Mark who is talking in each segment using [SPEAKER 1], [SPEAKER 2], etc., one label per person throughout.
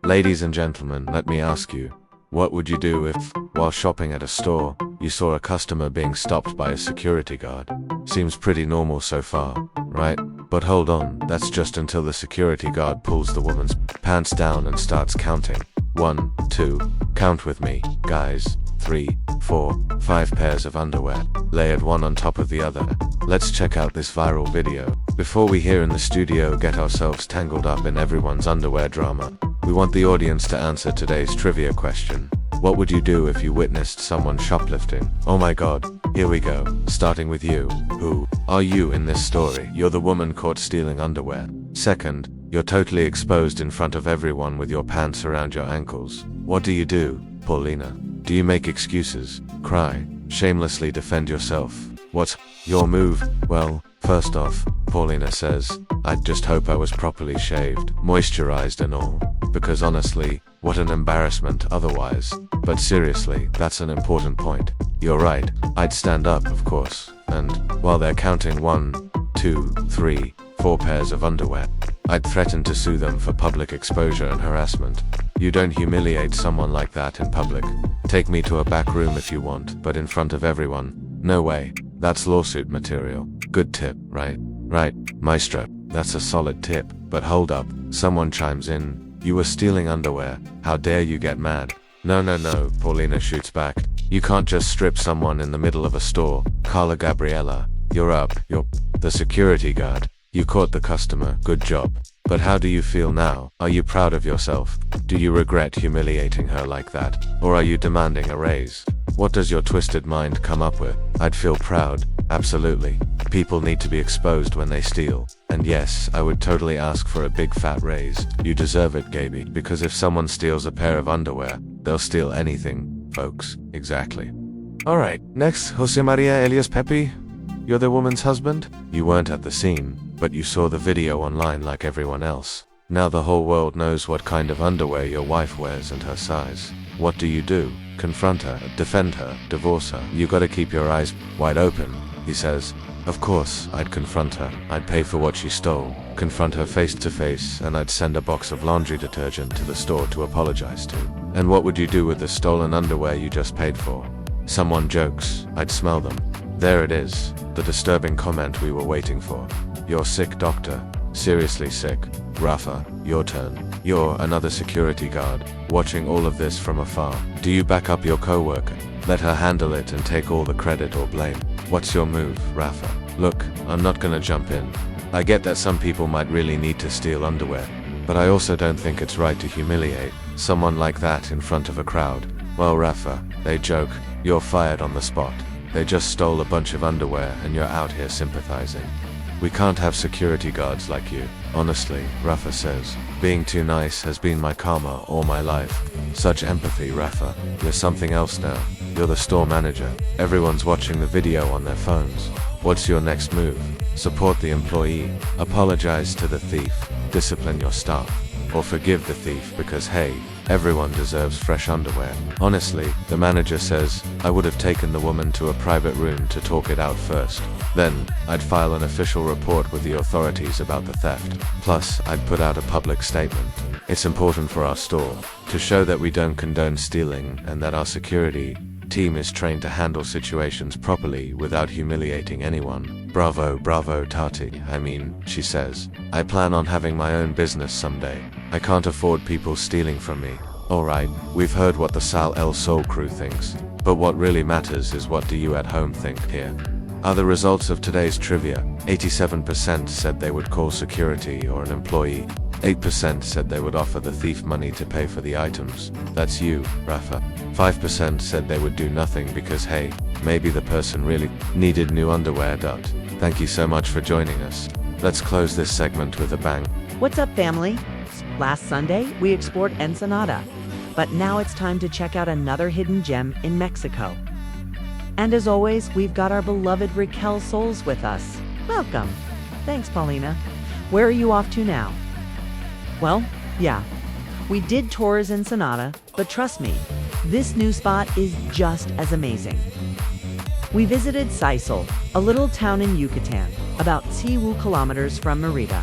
[SPEAKER 1] Ladies and gentlemen, let me ask you, what would you do if, while shopping at a store, you saw a customer being stopped by a security guard? Seems pretty normal so far, right? But hold on, that's just until the security guard pulls the woman's pants down and starts counting. 1, 2, count with me, guys. 3, 4, 5 pairs of underwear, layered one on top of the other. Let's check out this viral video. Before we here in the studio get ourselves tangled up in everyone's underwear drama, we want the audience to answer today's trivia question. What would you do if you witnessed someone shoplifting? Oh my god, here we go. Starting with you. Who are you in this story? You're the woman caught stealing underwear. Second, you're totally exposed in front of everyone with your pants around your ankles. What do you do, Paulina? Do you make excuses, cry, shamelessly defend yourself? What's your move? Well, first off, Paulina says, I'd just hope I was properly shaved, moisturized and all. Because honestly, what an embarrassment otherwise. But seriously, that's an important point. You're right, I'd stand up, of course, and, while they're counting 1, 2, 3, 4 pairs of underwear, I'd threaten to sue them for public exposure and harassment. You don't humiliate someone like that in public. Take me to a back room if you want, but in front of everyone, no way. That's lawsuit material. Good tip, right? Right, maestro. That's a solid tip. But hold up, someone chimes in. You were stealing underwear. How dare you get mad? No, Paulina shoots back. You can't just strip someone in the middle of a store. Carla Gabriella, you're up. You're the security guard. You caught the customer. Good job. But how do you feel now? Are you proud of yourself? Do you regret humiliating her like that? Or are you demanding a raise? What does your twisted mind come up with? I'd feel proud. Absolutely. People need to be exposed when they steal. And yes, I would totally ask for a big fat raise. You deserve it, Gaby. Because if someone steals a pair of underwear, they'll steal anything, folks. Exactly. Alright, next, Jose Maria Elias Pepe. You're the woman's husband? You weren't at the scene, but you saw the video online like everyone else. Now the whole world knows what kind of underwear your wife wears and her size. What do? Confront her, defend her, divorce her. You gotta keep your eyes wide open, he says. Of course, I'd confront her. I'd pay for what she stole, confront her face to face, and I'd send a box of laundry detergent to the store to apologize to. And what would you do with the stolen underwear you just paid for? Someone jokes, I'd smell them. There it is, the disturbing comment we were waiting for. You're sick, doctor. Seriously sick. Rafa, your turn. You're another security guard, watching all of this from afar. Do you back up your co-worker? Let her handle it and take all the credit or blame. What's your move, Rafa? Look, I'm not gonna jump in. I get that some people might really need to steal underwear, but I also don't think it's right to humiliate someone like that in front of a crowd. Well, Rafa, they joke, you're fired on the spot. They just stole a bunch of underwear and you're out here sympathizing. We can't have security guards like you. Honestly, Rafa says. Being too nice has been my karma all my life. Such empathy, Rafa. You're something else now. You're the store manager. Everyone's watching the video on their phones. What's your next move? Support the employee. Apologize to the thief. Discipline your staff. Or forgive the thief because hey, everyone deserves fresh underwear. Honestly, the manager says, I would have taken the woman to a private room to talk it out first. Then, I'd file an official report with the authorities about the theft. Plus, I'd put out a public statement. It's important for our store to show that we don't condone stealing and that our security team is trained to handle situations properly without humiliating anyone. Bravo, Tati. She says. I plan on having my own business someday. I can't afford people stealing from me. Alright, we've heard what the Sal El Sol crew thinks. But what really matters is what do you at home think here? Are the results of today's trivia. 87% said they would call security or an employee. 8% said they would offer the thief money to pay for the items. That's you, Rafa. 5% said they would do nothing because hey, maybe the person really needed new underwear. Thank you so much for joining us. Let's close this segment with a bang.
[SPEAKER 2] What's up, family? Last Sunday, we explored Ensenada, but now it's time to check out another hidden gem in Mexico. And as always, we've got our beloved Raquel Souls with us. Welcome. Thanks, Paulina. Where are you off to now? Well, yeah, we did tours in Ensenada, but trust me, this new spot is just as amazing. We visited Sisal, a little town in Yucatán, about 2 kilometers from Mérida.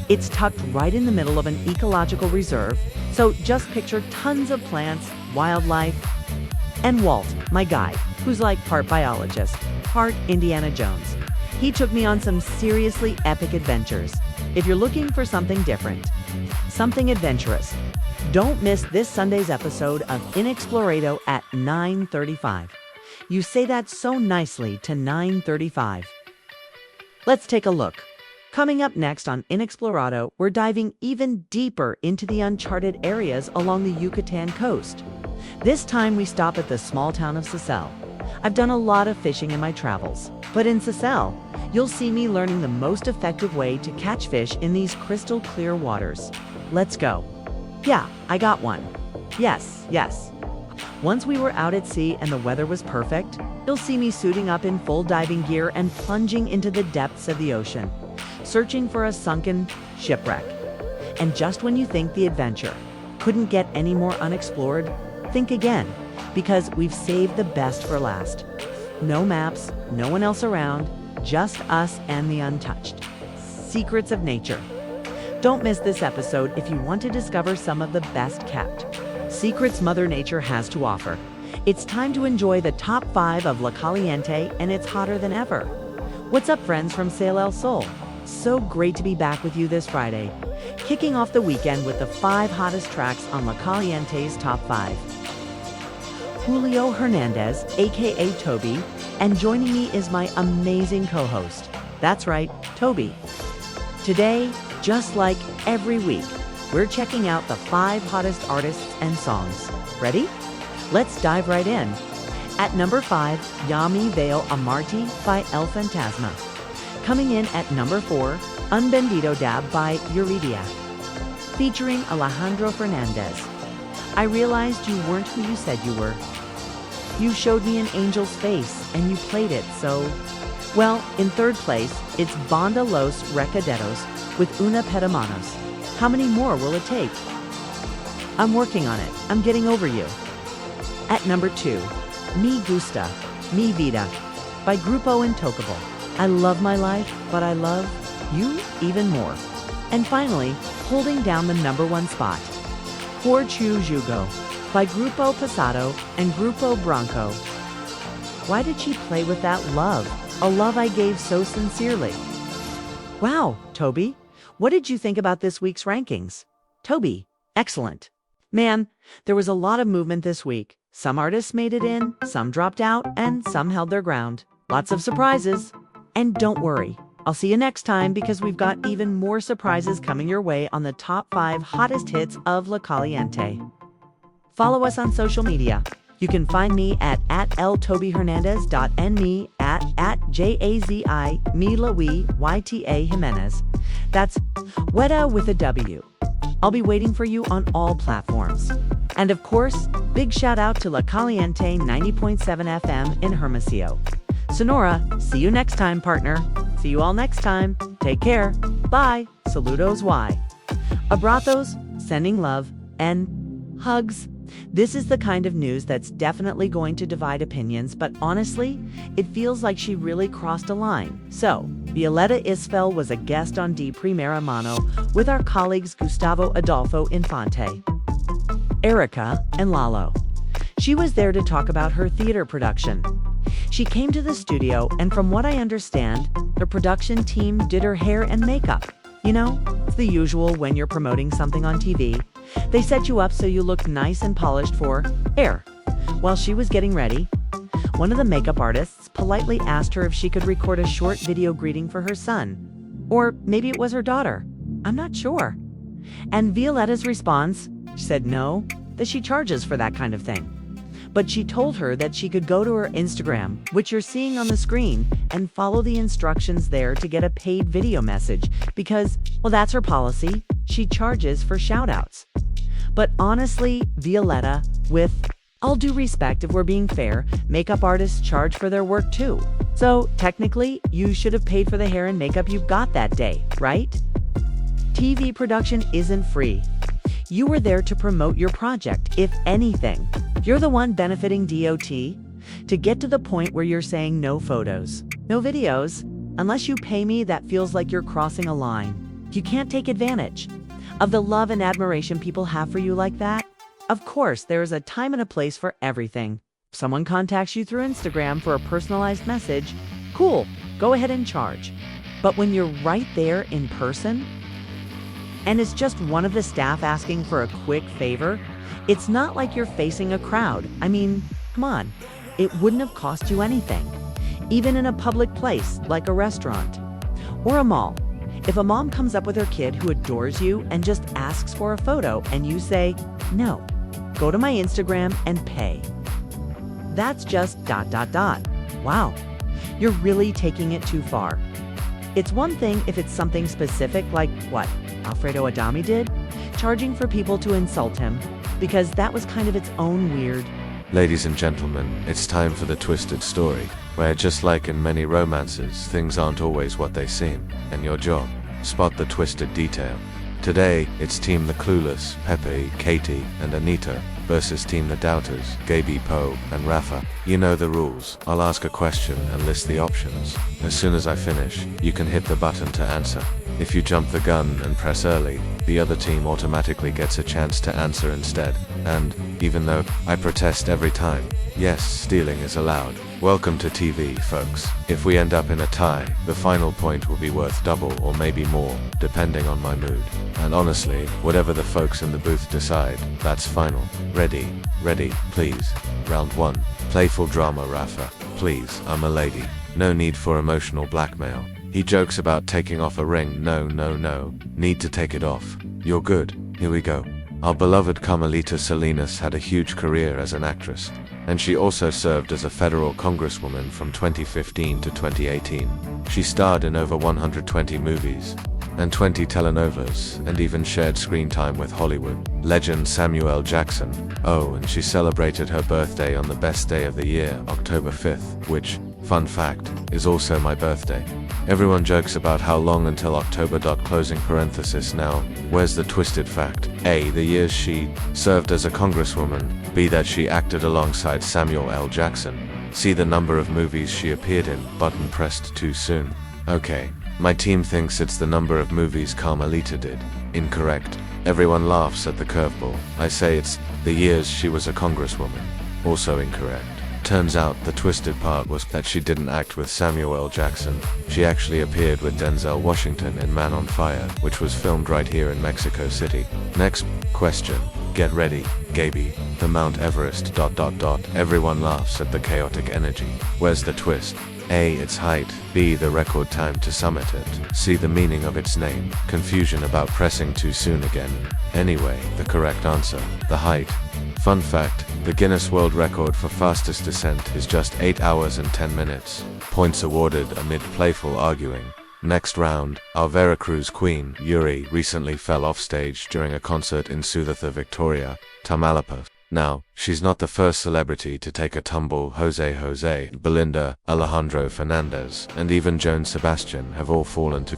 [SPEAKER 2] It's tucked right in the middle of an ecological reserve, So just picture tons of plants, wildlife, and Walt, my guide, who's like part biologist, part Indiana Jones. He took me on some seriously epic adventures. If you're looking for something different, something adventurous, don't miss this Sunday's episode of Unexplored at 9:35. You say that so nicely to 9:35. Let's take a look. Coming up next on Unexplorado, we're diving even deeper into the uncharted areas along the Yucatán coast. This time we stop at the small town of Sisal. I've done a lot of fishing in my travels, but in Sisal, you'll see me learning the most effective way to catch fish in these crystal clear waters. Let's go. Yeah, I got one. Yes. Once we were out at sea and the weather was perfect, you'll see me suiting up in full diving gear and plunging into the depths of the ocean, searching for a sunken shipwreck. And just when you think the adventure couldn't get any more unexplored, think again, because we've saved the best for last. No maps, no one else around, just us and the untouched secrets of nature. Don't miss this episode if you want to discover some of the best kept secrets Mother Nature has to offer. It's time to enjoy the top 5 of La Caliente, and it's hotter than ever. What's up, friends from Sail El Sol? So great to be back with you this Friday, kicking off the weekend with the 5 hottest tracks on La Caliente's top 5. Julio Hernandez, aka Toby, and joining me is my amazing co-host. That's right, Toby. Today, just like every week, we're checking out the 5 hottest artists and songs. Ready? Let's dive right in. At number 5, Yami Vale Amarti by El Fantasma. Coming in at number 4, Un Bendito Dab by Yuridia, featuring Alejandro Fernandez. I realized you weren't who you said you were. You showed me an angel's face and you played it so... Well, in third place, it's Banda Los Recaderos with Una Pedamanos. How many more will it take? I'm working on it. I'm getting over you. At number 2, Mi Gusta, Mi Vida by Grupo Intocable. I love my life, but I love you even more. And finally, holding down the number 1 spot, Porque Jugó by Grupo Pesado and Grupo Bronco. Why did she play with that love? A love I gave so sincerely. Wow, Toby, what did you think about this week's rankings? Toby, excellent. Man, there was a lot of movement this week. Some artists made it in, some dropped out, and some held their ground. Lots of surprises. And don't worry, I'll see you next time because we've got even more surprises coming your way on the top 5 hottest hits of La Caliente. Follow us on social media. You can find me at ltobyhernandez.nme at JAZI Jimenez. That's Weta with a W. I'll be waiting for you on all platforms. And of course, big shout out to La Caliente 90.7 FM in Hermosillo. Sonora, see you next time, partner. See you all next time. Take care. Bye. Saludos Y. Abrazos, sending love, and hugs. This is the kind of news that's definitely going to divide opinions, but honestly, it feels like she really crossed a line. So, Violeta Isfel was a guest on De Primera Mano with our colleagues Gustavo Adolfo Infante, Erica, and Lalo. She was there to talk about her theater production. She came to the studio, and from what I understand, the production team did her hair and makeup. You know, it's the usual when you're promoting something on TV. They set you up so you look nice and polished for air. While she was getting ready, one of the makeup artists politely asked her if she could record a short video greeting for her son. Or maybe it was her daughter. I'm not sure. And Violeta's response, she said no, that she charges for that kind of thing. But she told her that she could go to her Instagram, which you're seeing on the screen, and follow the instructions there to get a paid video message because, well, that's her policy. She charges for shoutouts. But honestly, Violeta, with all due respect, if we're being fair, makeup artists charge for their work too. So technically, you should have paid for the hair and makeup you got that day, right? TV production isn't free. You were there to promote your project, if anything. You're the one benefiting DOT to get to the point where you're saying no photos, no videos. Unless you pay me, that feels like you're crossing a line. You can't take advantage. Of the love and admiration people have for you like that? Of course, there is a time and a place for everything. If someone contacts you through Instagram for a personalized message, cool, go ahead and charge. But when you're right there in person, and it's just one of the staff asking for a quick favor, it's not like you're facing a crowd. I mean, come on, it wouldn't have cost you anything. Even in a public place like a restaurant or a mall. If a mom comes up with her kid who adores you and just asks for a photo and you say, no, go to my Instagram and pay. That's just ... Wow, you're really taking it too far. It's one thing if it's something specific like what Alfredo Adami did, charging for people to insult him, because that was kind of its own weird.
[SPEAKER 1] Ladies and gentlemen, it's time for the twisted story, where just like in many romances, things aren't always what they seem, and your job, spot the twisted detail. Today, it's Team the Clueless, Pepe, Katie, and Anita, versus Team the Doubters, Gaby, Poe, and Rafa. You know the rules. I'll ask a question and list the options. As soon as I finish, you can hit the button to answer. If you jump the gun and press early, the other team automatically gets a chance to answer instead. And, even though I protest every time, yes, stealing is allowed. Welcome to TV, folks. If we end up in a tie, the final point will be worth double or maybe more, depending on my mood. And honestly, whatever the folks in the booth decide, that's final. Ready, please. Round 1. Playful drama. Rafa, please, I'm a lady. No need for emotional blackmail. He jokes about taking off a ring. No. Need to take it off. You're good. Here we go. Our beloved Carmelita Salinas had a huge career as an actress, and she also served as a federal congresswoman from 2015 to 2018. She starred in over 120 movies and 20 telenovelas, and even shared screen time with Hollywood legend Samuel L. Jackson. Oh, and she celebrated her birthday on the best day of the year, October 5th, which, fun fact, is also my birthday. Everyone jokes about how long until October. Closing parenthesis. Now, where's the twisted fact? A. The years she served as a congresswoman. B. That she acted alongside Samuel L. Jackson. C. The number of movies she appeared in. Button pressed too soon. Okay, my team thinks it's the number of movies Carmelita did. Incorrect. Everyone laughs at the curveball. I say it's the years she was a congresswoman. Also incorrect. Turns out the twisted part was that she didn't act with Samuel L. Jackson. She actually appeared with Denzel Washington in Man on Fire, which was filmed right here in Mexico City. Next question. Get ready, Gaby. The Mount Everest. Everyone laughs at the chaotic energy. Where's the twist? A. Its height. B. The record time to summit it. C. The meaning of its name. Confusion about pressing too soon again. Anyway, the correct answer. The height. Fun fact, the Guinness World Record for fastest descent is just 8 hours and 10 minutes. Points awarded amid playful arguing. Next round, our Veracruz queen, Yuri, recently fell off stage during a concert in Sudatha, Victoria, Tamaulipas. Now, she's not the first celebrity to take a tumble. Jose, Belinda, Alejandro Fernandez, and even Joan Sebastian have all fallen to.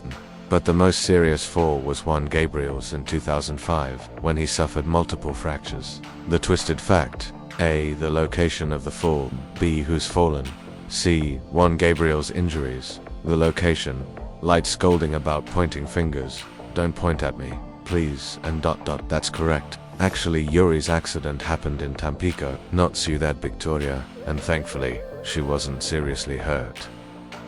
[SPEAKER 1] But the most serious fall was Juan Gabriel's in 2005, when he suffered multiple fractures. The twisted fact. A. The location of the fall. B. Who's fallen. C. Juan Gabriel's injuries. The location. Light scolding about pointing fingers. Don't point at me, please, and ... That's correct. Actually, Yuri's accident happened in Tampico, not Ciudad Victoria, and thankfully, she wasn't seriously hurt.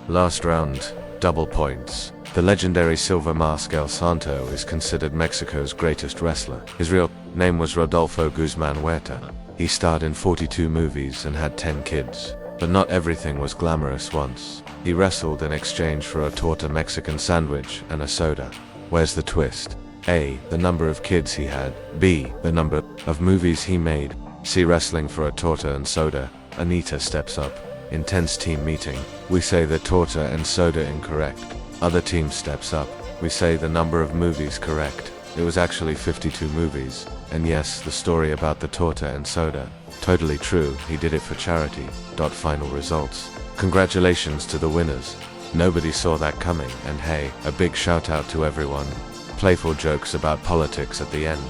[SPEAKER 1] Last round, double points. The legendary Silver Mask El Santo is considered Mexico's greatest wrestler. His real name was Rodolfo Guzman Huerta. He starred in 42 movies and had 10 kids. But not everything was glamorous once. He wrestled in exchange for a torta Mexican sandwich and a soda. Where's the twist? A. The number of kids he had. B. The number of movies he made. C. Wrestling for a torta and soda. Anita steps up. Intense team meeting. We say the torta and soda incorrect. Other team steps up. We say the number of movies correct. It was actually 52 movies. And yes, the story about the torta and soda. Totally true, he did it for charity. Final results. Congratulations to the winners. Nobody saw that coming, and hey, a big shout out to everyone. Playful jokes about politics at the end.